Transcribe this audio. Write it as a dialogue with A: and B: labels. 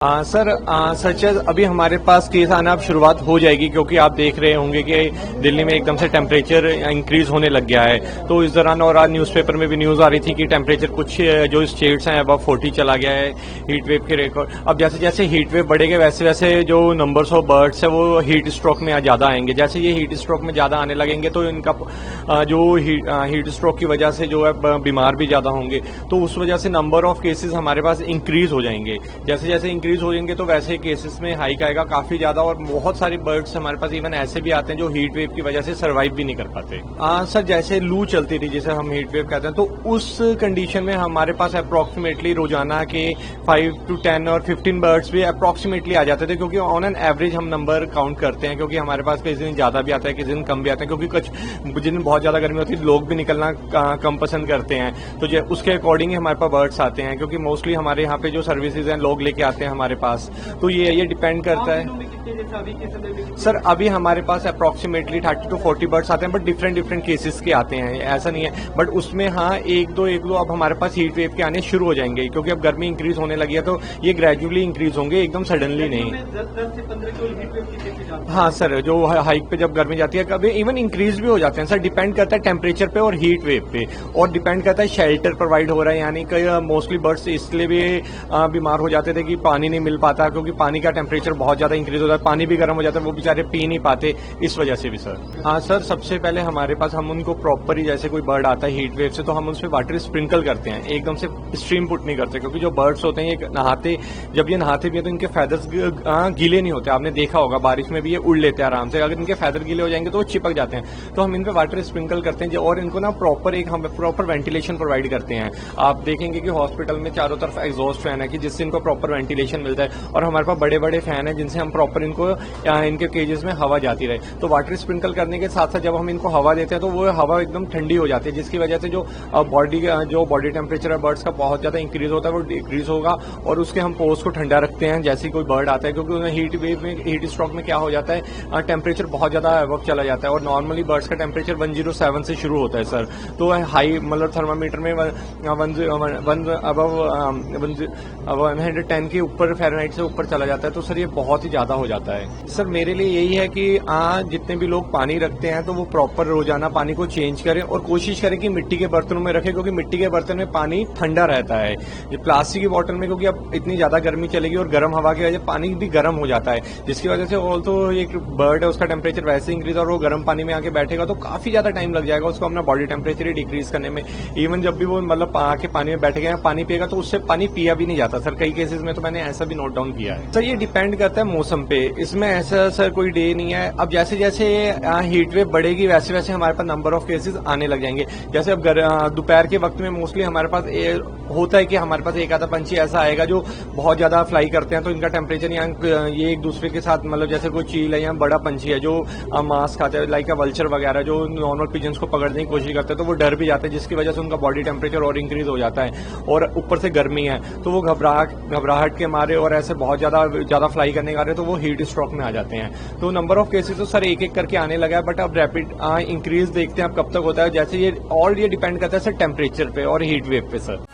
A: Sir सच अभी हमारे पास case आना अब शुरुआत हो जाएगी क्योंकि आप देख रहे होंगे कि दिल्ली में एकदम से टेम्परेचर इंक्रीज होने लग गया है। तो इस दौरान और आज न्यूज़पेपर में भी न्यूज़ आ रही थी कि टेम्परेचर कुछ जो स्टेट्स हैं अब 40 चला गया है हीट वेव के रिकॉर्ड। अब जैसे जैसे हीट वेव बढ़ेगा वैसे वैसे जो नंबर्स ऑफ बर्ड्स है वो हीट स्ट्रोक में ज़्यादा आएंगे। जैसे ये हीट स्ट्रोक में ज़्यादा आने लगेंगे तो इनका जो हीट स्ट्रोक की वजह से जो है बीमार भी ज़्यादा होंगे। तो उस वजह से नंबर ऑफ केसेस हमारे पास इंक्रीज हो जाएंगे। जैसे जैसे इंक्रीज हो जाएंगे तो वैसे केसेस में हाइक आएगा काफी ज्यादा। और बहुत सारे बर्ड्स हमारे पास इवन ऐसे भी आते हैं जो हीट वेव की वजह से सर्वाइव भी नहीं कर पाते। सर जैसे लू चलती थी जिसे हम हीट वेव कहते हैं, तो उस कंडीशन में हमारे पास अप्रोक्सीमेटली रोजाना के 5 to 10 और 15 बर्ड्स भी अप्रोक्सीमेटली आ जाते थे, क्योंकि ऑन एन एवरेज हम नंबर काउंट करते हैं। क्योंकि हमारे पास किसी दिन ज्यादा भी आता है, किसी दिन कम भी आता है, क्योंकि कुछ जिन दिन बहुत ज्यादा गर्मी होती है लोग भी निकलना कम पसंद करते हैं, तो उसके अकॉर्डिंग ही हमारे पास बर्ड्स आते हैं। क्योंकि मोस्टली हमारे यहाँ पे जो सर्विसेज हैं लोग लेके आते हैं हमारे पास, तो ये डिपेंड करता है। सर अभी हमारे पास अप्रोक्सीमेटली 30 to 40 बर्ड्स आते हैं, बट डिफरेंट केसेस के आते हैं, ऐसा नहीं है। बट उसमें हाँ एक दो अब हमारे पास हीट वेव के आने शुरू हो जाएंगे, क्योंकि अब गर्मी इंक्रीज होने लगी है, तो ये ग्रेजुअली इंक्रीज होंगे, एकदम सडनली नहीं।
B: 10 से 15
A: हाँ सर, जो हाइक पे जब गर्मी जाती है कभी इवन इंक्रीज भी हो जाते हैं। सर डिपेंड करता है टेम्परेचर पे और हीट वेव पे, और डिपेंड करता है शेल्टर प्रोवाइड हो रहा है। यानी कि मोस्टली बर्ड्स इसलिए भी बीमार हो जाते थे कि पानी नहीं मिल पाता, क्योंकि पानी का टेम्परेचर बहुत ज्यादा इंक्रीज होता है, पानी भी गर्म हो जाता है, वो बेचारे पी नहीं पाते, इस वजह से भी। सर हाँ सर, सबसे पहले हमारे पास हम उनको प्रॉपर ही, जैसे कोई बर्ड आता है हीट वेव से, तो हम उस पर वाटर स्प्रिंकल करते हैं, एकदम से स्ट्रीम पुट नहीं करते। क्योंकि जो बर्ड्स होते हैं ये नहाते, जब ये नहाते भी हैं तो इनके फेदर्स गीले नहीं होते। आपने देखा होगा बारिश में भी ये उड़ लेते हैं आराम से, अगर इनके फेदर गीले हो जाएंगे तो वो चिपक जाते हैं। तो हम इन पे वाटर स्प्रिंकल करते हैं और इनको ना हम प्रॉपर वेंटिलेशन प्रोवाइड करते हैं। आप देखेंगे कि हॉस्पिटल में चारों तरफ एग्जॉस्ट फैन है कि जिससे इनको प्रॉपर वेंटिलेशन मिलता है, और हमारे पास बड़े बड़े फैन है जिनसे हम प्रॉपर इनको इनके केजेस में हवा जाती रहे। तो वाटर स्प्रिंकल करने के साथ साथ जब हम इनको हवा देते हैं तो वो हवा एकदम ठंडी हो जाती है, जिसकी वजह से जो बॉडी टेम्परेचर है बर्ड्स का बहुत ज्यादा इंक्रीज होता है, वो डिक्रीज होगा। और उसके हम पोज को ठंडा रखते हैं जैसे ही कोई बर्ड आता है, क्योंकि उन्हें हीट स्ट्रोक में क्या हो जाता है, टेम्परेचर बहुत ज्यादा अबव चला जाता है। और नॉर्मली बर्ड्स का टेम्परेचर 107 से शुरू होता है सर, तो हाई मतलब थर्मामीटर में 110 के ऊपर फ़ारेनहाइट से ऊपर चला जाता है, तो सर ये बहुत ही ज्यादा हो जाता है। सर मेरे लिए यही है कि जितने भी लोग पानी रखते हैं तो वो प्रॉपर रोजाना पानी को चेंज करें, और कोशिश करें कि मिट्टी के बर्तनों में रखें, क्योंकि मिट्टी के बर्तन में पानी ठंडा रहता है। ये प्लास्टिक की बोतल में, क्योंकि अब इतनी ज्यादा गर्मी चलेगी और गर्म हवा की वजह से पानी भी गर्म हो जाता है, जिसकी वजह से ऑल्सो एक बर्ड है उसका टेम्परेचर वैसे इंक्रीज, और वो गर्म पानी में आके बैठेगा तो काफी ज्यादा टाइम लग जाएगा उसको अपना बॉडी टेम्परेचर ही डिक्रीज करने में। इवन जब भी वो मतलब आके पानी में बैठेगा, पानी पिएगा तो उससे पानी पिया भी नहीं जाता सर, कई केसेस में तो मैंने ऐसा भी नोट डाउन किया है। सर ये डिपेंड करता है मौसम पे, इसमें ऐसा सर कोई डे नहीं है। अब जैसे जैसे हीट वेव बढ़ेगी वैसे वैसे हमारे पास नंबर ऑफ केसेस आने लग जाएंगे। जैसे अब दोपहर के वक्त में मोस्टली हमारे पास होता है कि हमारे पास एक आधा पंछी ऐसा आएगा जो बहुत ज्यादा फ्लाई करते हैं, तो इनका टेम्परेचर यहाँ ये एक दूसरे के साथ, मतलब जैसे कोई चील है या बड़ा पंछी है जो मांस खाते हैं लाइक वल्चर वगैरह, जो नॉर्मल पिजन्स को पकड़ने की कोशिश करते हैं, तो वो डर भी जाते हैं, जिसकी वजह से उनका बॉडी टेम्परेचर और इंक्रीज हो जाता है। और ऊपर से गर्मी है तो वो घबराहट के मारे और ऐसे बहुत ज्यादा फ्लाई करने के, तो वो हीट स्ट्रोक में आ जाते हैं। तो नंबर ऑफ केसेस तो सर एक एक करके आने लगा है, बट अब रैपिड इंक्रीज देखते हैं अब कब तक होता है। जैसे ये डिपेंड करता है सर टेम्परेचर पे और हीट वेव पे सर।